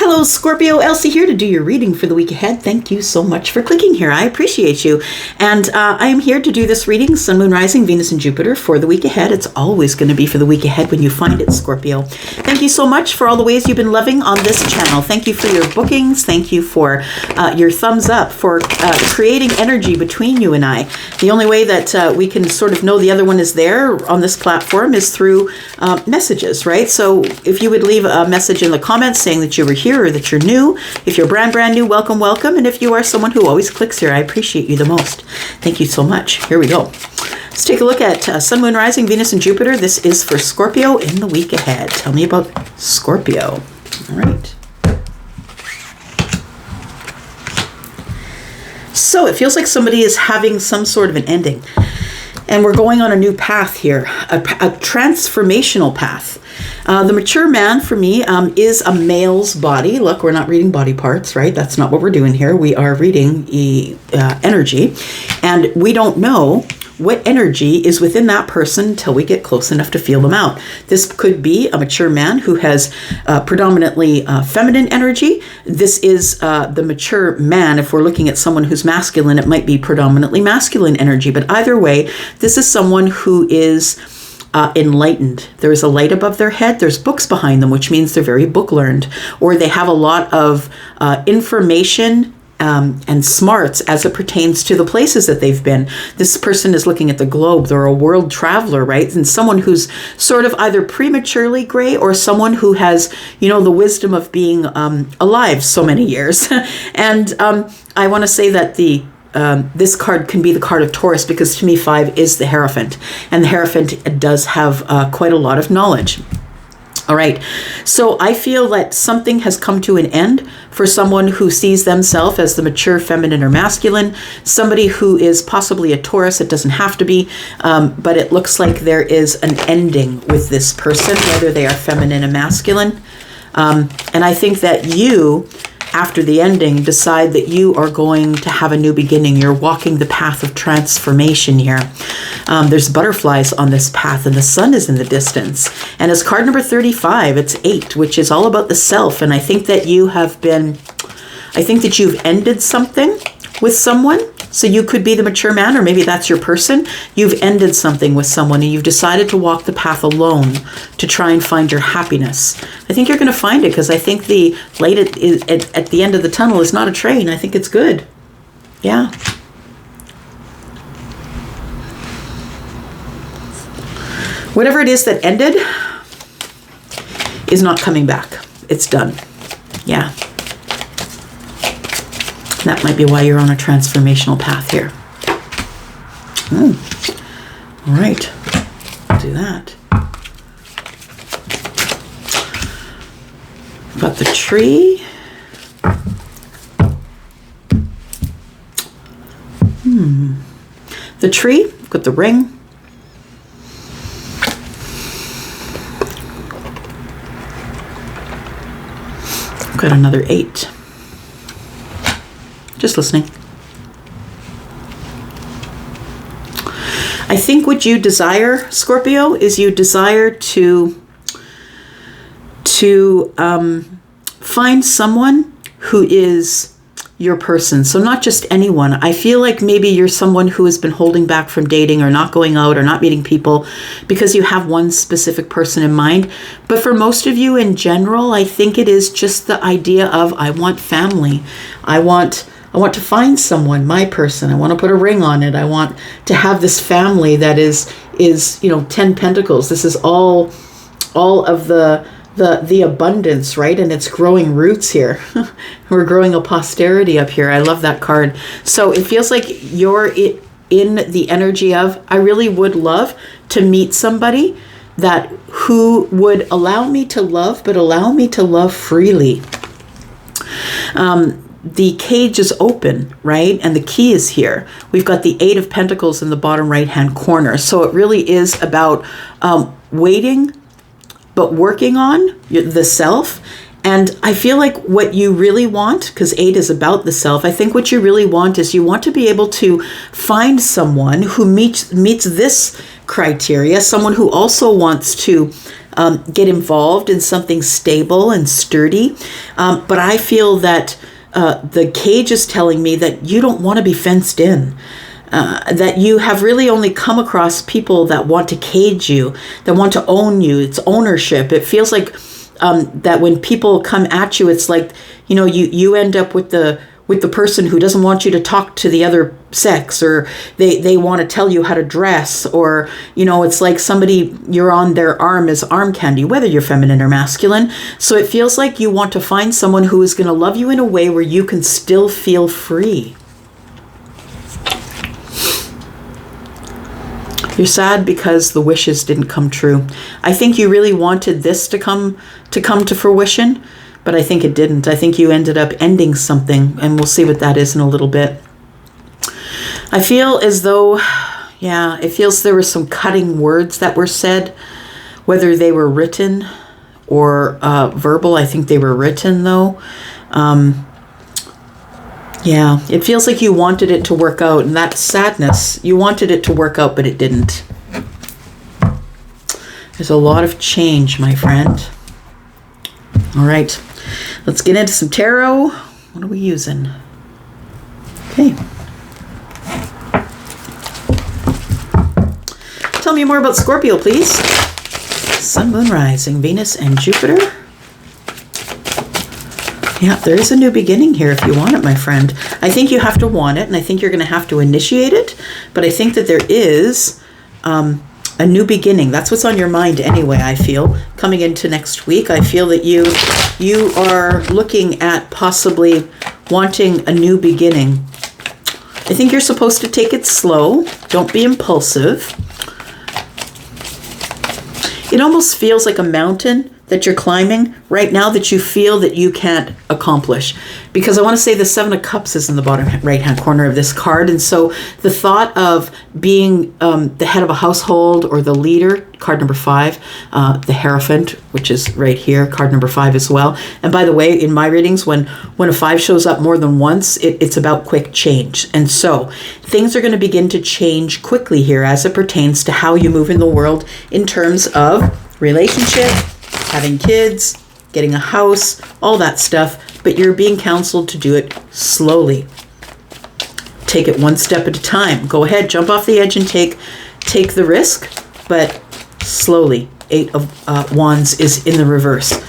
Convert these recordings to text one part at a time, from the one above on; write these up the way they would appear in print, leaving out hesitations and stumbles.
Hello, Scorpio. Elsie here to do your reading for the week ahead. Thank you so much for clicking here. I appreciate you. And I am here to do this reading, Sun, Moon, Rising, Venus, and Jupiter for the week ahead. It's always going to be for the week ahead when you find it, Scorpio. Thank you so much for all the ways you've been loving on this channel. Thank you for your bookings. Thank you for your thumbs up, for creating energy between you and I. The only way that we can sort of know the other one is there on this platform is through messages, right? So if you would leave a message in the comments saying that you were here or that you're new, if you're brand new, welcome. And if you are someone who always clicks here, I appreciate you the most. Thank you so much. Here we go. Let's take a look at Sun, Moon, Rising, Venus, and Jupiter. This is for Scorpio in the week ahead. Tell me about Scorpio. All right. So it feels like somebody is having some sort of an ending. And we're going on a new path here, a transformational path. The mature man for me is a male's body. Look, we're not reading body parts, right? That's not what we're doing here. We are reading energy. And we don't know what energy is within that person until we get close enough to feel them out. This could be a mature man who has predominantly feminine energy. This is the mature man. If we're looking at someone who's masculine, it might be predominantly masculine energy. But either way, this is someone who is enlightened. There is a light above their head. There's books behind them, which means they're very book learned, or they have a lot of information and smarts as it pertains to the places that they've been. This person is looking at the globe. They're a world traveler, right? And someone who's sort of either prematurely gray or someone who has, you know, the wisdom of being alive so many years. And I want to say that this card can be the card of Taurus, because to me 5 is the Hierophant, and the Hierophant does have quite a lot of knowledge. All right, so I feel that something has come to an end for someone who sees themselves as the mature feminine or masculine, somebody who is possibly a Taurus. It doesn't have to be, but it looks like there is an ending with this person, whether they are feminine or masculine. And I think that you, after the ending, decide that you are going to have a new beginning. You're walking the path of transformation here. There's butterflies on this path, and the sun is in the distance. And as card number 35, it's 8, which is all about the self. And I think that you've ended something with someone. So you could be the mature man, or maybe that's your person. You've ended something with someone and you've decided to walk the path alone to try and find your happiness. I think you're going to find it, because I think the light at the end of the tunnel is not a train. I think it's good. Yeah. Whatever it is that ended is not coming back. It's done. Yeah. That might be why you're on a transformational path here. All right, do that. Got the tree. The tree, got the ring. Got another 8. Just listening. I think what you desire, Scorpio, is you desire to find someone who is your person. So not just anyone. I feel like maybe you're someone who has been holding back from dating or not going out or not meeting people because you have one specific person in mind. But for most of you in general, I think it is just the idea of, I want family. I want to find someone, my person. I want to put a ring on it. I want to have this family that is 10 pentacles. This is all of the abundance, right? And it's growing roots here. We're growing a posterity up here. I love that card. So it feels like you're in the energy of, I really would love to meet somebody who would allow me to love, but allow me to love freely. The cage is open, right? And the key is here. We've got the 8 of Pentacles in the bottom right-hand corner. So it really is about waiting, but working on the self. And I feel like what you really want, because 8 is about the self, I think what you really want is you want to be able to find someone who meets this criteria, someone who also wants to get involved in something stable and sturdy. But I feel that the cage is telling me that you don't want to be fenced in. That you have really only come across people that want to cage you, that want to own you. It's ownership. It feels like that when people come at you, it's like, you know, you end up with the person who doesn't want you to talk to the other sex, or they want to tell you how to dress, or, you know, it's like somebody, you're on their arm as arm candy, whether you're feminine or masculine. So it feels like you want to find someone who is going to love you in a way where you can still feel free. You're sad because the wishes didn't come true. I think you really wanted this to come to fruition, but I think it didn't. I think you ended up ending something, and we'll see what that is in a little bit. I feel as though, yeah, it feels there were some cutting words that were said, whether they were written or verbal. I think they were written, though. Yeah, it feels like you wanted it to work out, and that's sadness. You wanted it to work out, but it didn't. There's a lot of change, my friend. All right, let's get into some tarot. What are we using? Okay. Tell me more about Scorpio, please. Sun, Moon, Rising, Venus, and Jupiter. Yeah, there is a new beginning here if you want it, my friend. I think you have to want it, and I think you're going to have to initiate it. But I think that there is a new beginning. That's what's on your mind anyway, I feel. Coming into next week, I feel that you are looking at possibly wanting a new beginning. I think you're supposed to take it slow. Don't be impulsive. It almost feels like a mountain that you're climbing right now that you feel that you can't accomplish. Because I want to say the Seven of Cups is in the bottom right-hand corner of this card. And so the thought of being the head of a household or the leader, card number 5, the Hierophant, which is right here, card number 5 as well. And by the way, in my readings, when a 5 shows up more than once, it's about quick change. And so things are going to begin to change quickly here as it pertains to how you move in the world in terms of relationship, having kids, getting a house, all that stuff, but you're being counseled to do it slowly. Take it one step at a time. Go ahead, jump off the edge and take the risk, but slowly. 8 of Wands is in the reverse.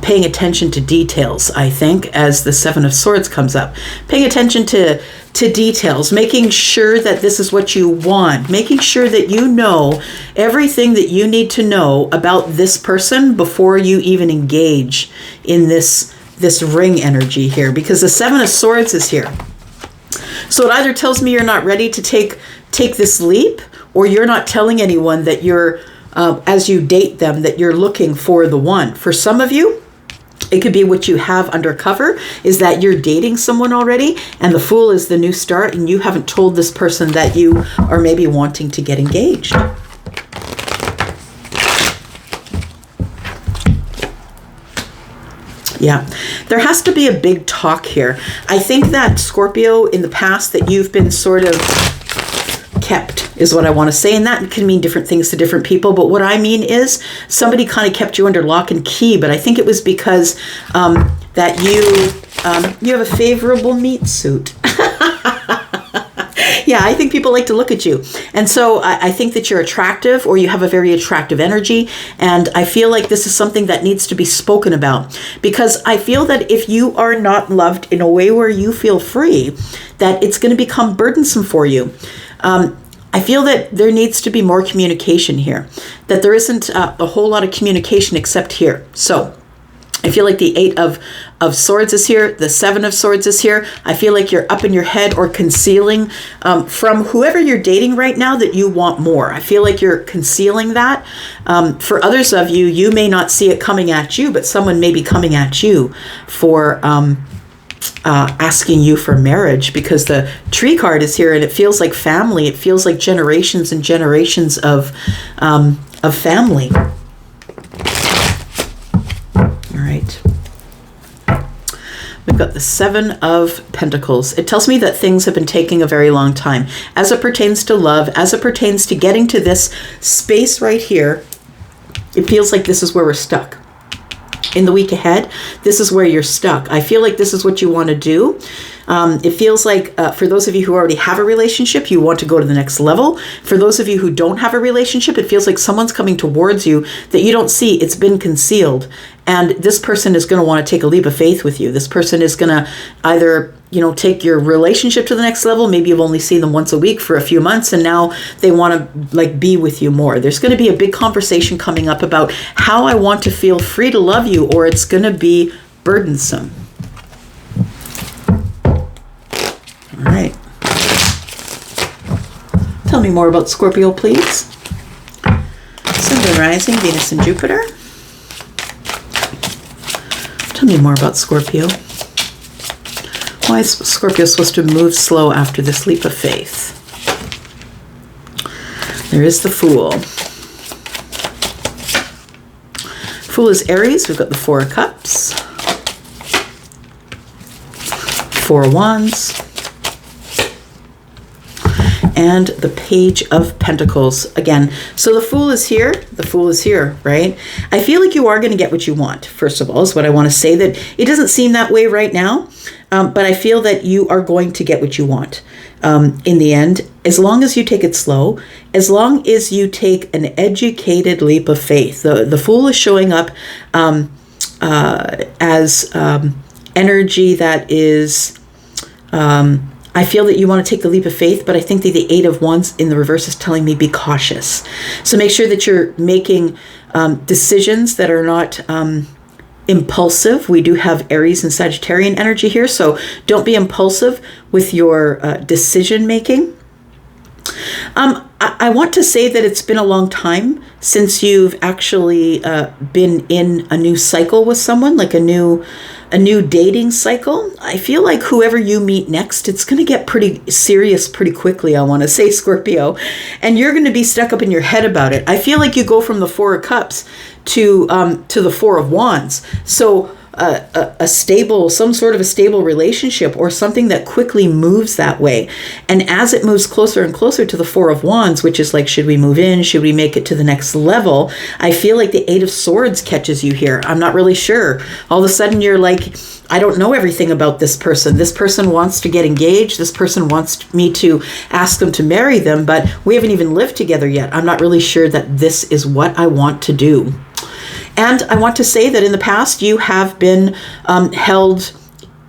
Paying attention to details, I think, as the 7 of Swords comes up. Paying attention to details, making sure that this is what you want, making sure that you know everything that you need to know about this person before you even engage in this ring energy here, because the 7 of Swords is here. So it either tells me you're not ready to take this leap, or you're not telling anyone that you're as you date them, that you're looking for the one. For some of you, it could be what you have undercover is that you're dating someone already, and the Fool is the new start, and you haven't told this person that you are maybe wanting to get engaged. Yeah, there has to be a big talk here. I think that Scorpio, in the past, that you've been sort of kept is what I want to say, and that can mean different things to different people, but what I mean is somebody kind of kept you under lock and key, but I think it was because that you have a favorable meat suit. Yeah, I think people like to look at you. And so I think that you're attractive, or you have a very attractive energy. And I feel like this is something that needs to be spoken about, because I feel that if you are not loved in a way where you feel free, that it's going to become burdensome for you. I feel that there needs to be more communication here, that there isn't a whole lot of communication except here. So I feel like the 8 of Swords is here. The 7 of Swords is here. I feel like you're up in your head or concealing from whoever you're dating right now that you want more. I feel like you're concealing that. For others of you, you may not see it coming at you, but someone may be coming at you for asking you for marriage, because the Tree card is here, and it feels like family. It feels like generations and generations of family. We've got the Seven of Pentacles. It tells me that things have been taking a very long time as it pertains to love, as it pertains to getting to this space right here. It feels like this is where we're stuck. In the week ahead, this is where you're stuck. I feel like this is what you want to do. It feels like for those of you who already have a relationship, you want to go to the next level. For those of you who don't have a relationship, it feels like someone's coming towards you that you don't see. It's been concealed. And this person is going to want to take a leap of faith with you. This person is going to either, take your relationship to the next level. Maybe you've only seen them once a week for a few months, and now they want to be with you more. There's going to be a big conversation coming up about how I want to feel free to love you, or it's going to be burdensome. All right. Tell me more about Scorpio, please. Sun, Moon, Rising, Venus, and Jupiter. Tell me more about Scorpio. Why is Scorpio supposed to move slow after this leap of faith? There is the Fool. Fool is Aries. We've got the Four of Cups. Four of Wands. And the Page of Pentacles again. So the Fool is here. The Fool is here, right? I feel like you are going to get what you want. First of all, is what I want to say. That it doesn't seem that way right now, but I feel that you are going to get what you want in the end, as long as you take it slow, as long as you take an educated leap of faith. The Fool is showing up as energy that is. I feel that you want to take the leap of faith, but I think that the Eight of Wands in the reverse is telling me be cautious. So make sure that you're making decisions that are not impulsive. We do have Aries and Sagittarian energy here, so don't be impulsive with your decision making. I want to say that it's been a long time since you've actually been in a new cycle with someone, like a new dating cycle. I feel like whoever you meet next, it's going to get pretty serious pretty quickly, I want to say, Scorpio. And you're going to be stuck up in your head about it. I feel like you go from the Four of Cups to the Four of Wands. So some sort of a stable relationship, or something that quickly moves that way. And as it moves closer and closer to the Four of Wands, which is like, should we move in? Should we make it to the next level? I feel like the Eight of Swords catches you here. I'm not really sure. All of a sudden you're like, I don't know everything about this person. This person wants to get engaged. This person wants me to ask them to marry them, but we haven't even lived together yet. I'm not really sure that this is what I want to do. And I want to say that in the past, you have been held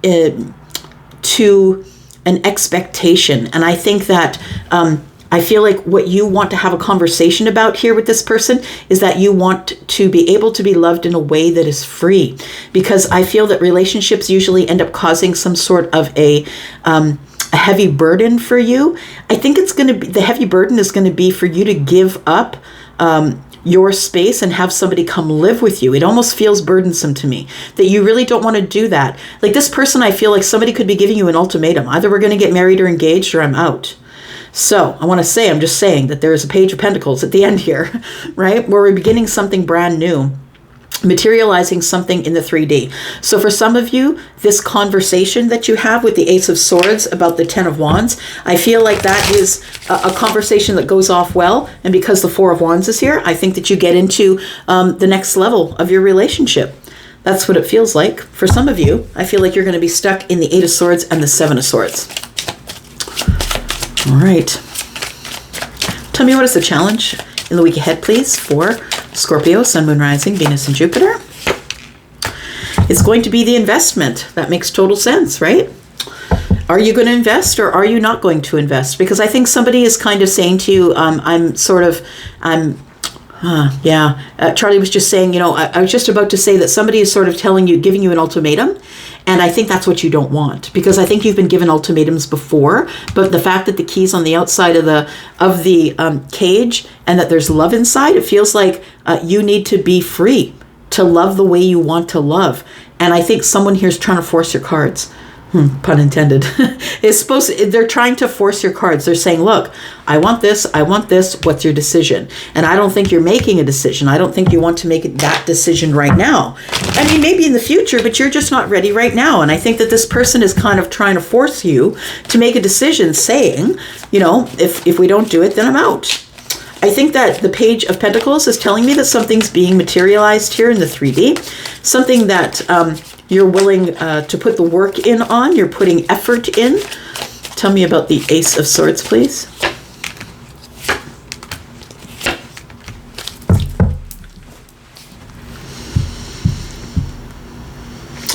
to an expectation. And I think that I feel like what you want to have a conversation about here with this person is that you want to be able to be loved in a way that is free. Because I feel that relationships usually end up causing some sort of a heavy burden for you. I think it's going to be, the heavy burden is going to be for you to give up your space and have somebody come live with you. It almost feels burdensome to me that you really don't want to do that. Like this person, I feel like somebody could be giving you an ultimatum. Either we're going to get married or engaged, or I'm out. So I want to say, I'm just saying that there is a Page of Pentacles at the end here, right? Where we're beginning something brand new, materializing something in the 3D. So for some of you, this conversation that you have with the Ace of Swords about the Ten of Wands, I feel like that is a conversation that goes off well. And because the Four of Wands is here, I think that you get into the next level of your relationship. That's what it feels like. For some of you, I feel like you're going to be stuck in the Eight of Swords and the Seven of Swords. All right. Tell me, what is the challenge in the week ahead, please, for Scorpio, Sun, Moon, Rising, Venus, and Jupiter? It's going to be the investment. That makes total sense, right? Are you going to invest, or are you not going to invest? Because I think somebody is kind of saying to you, Charlie was just saying, I was just about to say that somebody is sort of giving you an ultimatum. And I think that's what you don't want, because I think you've been given ultimatums before, but the fact that the key's on the outside of the cage and that there's love inside, it feels like you need to be free to love the way you want to love. And I think someone here is trying to force your cards. pun intended, they're trying to force your cards. They're saying, look, I want this, what's your decision? And I don't think you're making a decision. I don't think you want to make that decision right now. I mean, maybe in the future, but you're just not ready right now. And I think that this person is kind of trying to force you to make a decision, saying, if we don't do it, then I'm out. I think that the Page of Pentacles is telling me that something's being materialized here in the 3D, something that you're willing to put the work in on, you're putting effort in. Tell me about the Ace of Swords, please.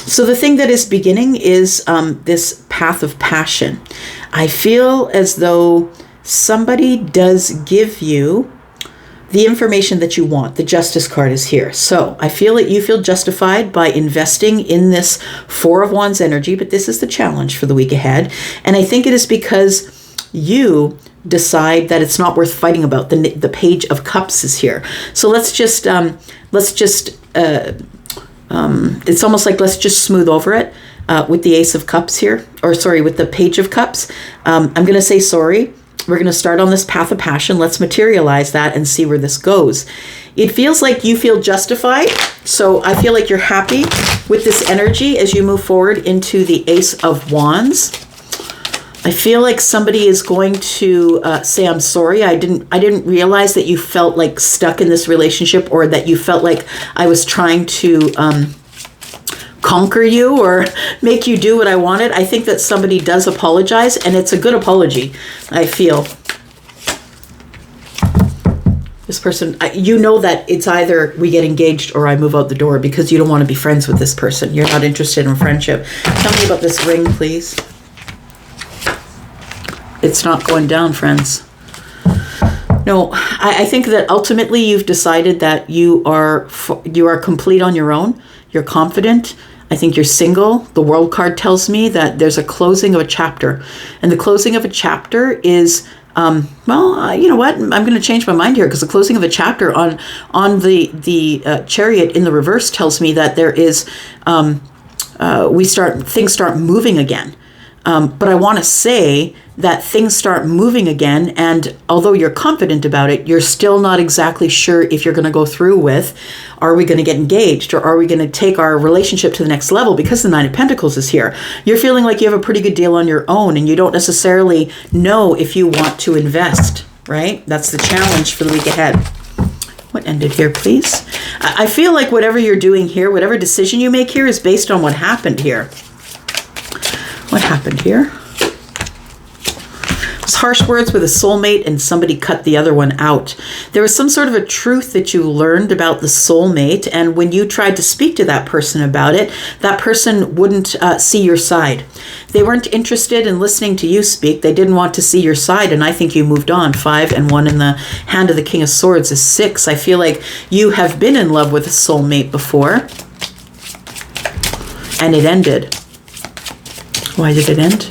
So the thing that is beginning is this path of passion. I feel as though somebody does give you the information that you want. The Justice card is here. So I feel that you feel justified by investing in this Four of Wands energy, but this is the challenge for the week ahead. And I think it is because you decide that it's not worth fighting about. The Page of Cups is here. So it's almost like let's just smooth over it with the Ace of Cups here, or sorry, with the Page of Cups. I'm going to say sorry. We're going to start on this path of passion. Let's materialize that and see where this goes. It feels like you feel justified. So I feel like you're happy with this energy as you move forward into the Ace of Wands. I feel like somebody is going to say, I'm sorry. I didn't realize that you felt like stuck in this relationship, or that you felt like I was trying to conquer you or make you do what I wanted. I think that somebody does apologize, and it's a good apology, I feel. This person, you know that it's either we get engaged or I move out the door, because you don't want to be friends with this person. You're not interested in friendship. Tell me about this ring, please. It's not going down, friends. No, I think that ultimately you've decided that you are complete on your own. You're confident. I think you're single. The World card tells me that there's a closing of a chapter. And the closing of a chapter is, you know what? I'm going to change my mind here, because the closing of a chapter on the Chariot in the reverse tells me that there is, things start moving again. But I want to say that things start moving again, and although you're confident about it, you're still not exactly sure if you're going to go through with, are we going to get engaged, or are we going to take our relationship to the next level, because the Nine of Pentacles is here. You're feeling like you have a pretty good deal on your own, and you don't necessarily know if you want to invest, right? That's the challenge for the week ahead. What ended here, please? I feel like whatever you're doing here, whatever decision you make here, is based on what happened here. What happened here? It was harsh words with a soulmate, and somebody cut the other one out. There was some sort of a truth that you learned about the soulmate, and when you tried to speak to that person about it, that person wouldn't see your side. They weren't interested in listening to you speak. They didn't want to see your side, and I think you moved on. 5 and 1 in the hand of the King of Swords is 6. I feel like you have been in love with a soulmate before, and it ended. Why did it end?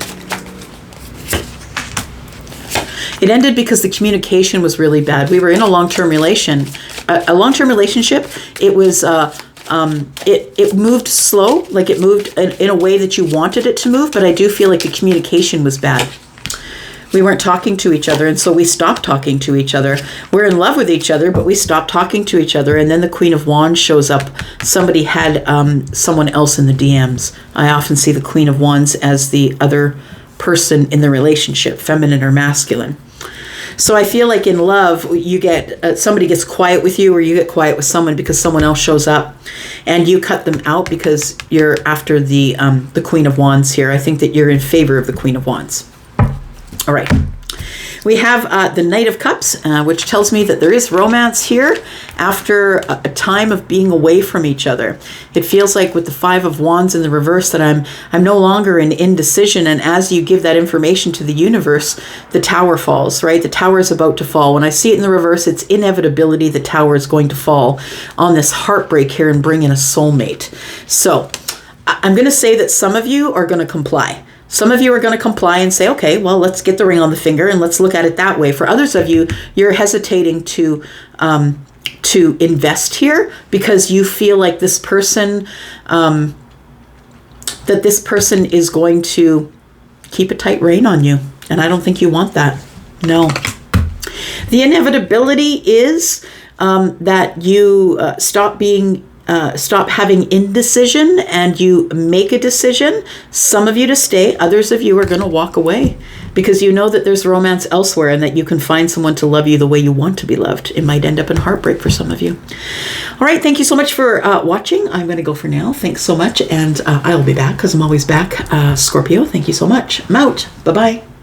It ended because the communication was really bad. We were in a long-term relationship. It was, it moved slow, like it moved in a way that you wanted it to move, but I do feel like the communication was bad. We weren't talking to each other, and so we stopped talking to each other. We're in love with each other, but we stopped talking to each other, and then the Queen of Wands shows up. Somebody had someone else in the DMs. I often see the Queen of Wands as the other person in the relationship, feminine or masculine. So I feel like in love, you get somebody gets quiet with you, or you get quiet with someone because someone else shows up, and you cut them out because you're after the Queen of Wands here. I think that you're in favor of the Queen of Wands. All right. We have the Knight of Cups, which tells me that there is romance here after a time of being away from each other. It feels like with the 5 of Wands in the reverse that I'm no longer in indecision, and as you give that information to the universe, the tower falls, right? The tower is about to fall. When I see it in the reverse, it's inevitability the tower is going to fall on this heartbreak here and bring in a soulmate. So I'm going to say that some of you are going to comply. Some of you are going to comply and say, okay, well, let's get the ring on the finger and let's look at it that way. For others of you, you're hesitating to invest here because you feel like this person that this person is going to keep a tight rein on you. And I don't think you want that. No. The inevitability is that you stop having indecision and you make a decision. Some of you to stay, others of you are going to walk away because you know that there's romance elsewhere and that you can find someone to love you the way you want to be loved. It might end up in heartbreak for some of you. All right, thank you so much for watching. I'm going to go for now. Thanks so much, and I'll be back because I'm always back. Scorpio, thank you so much. I'm out. Bye-bye.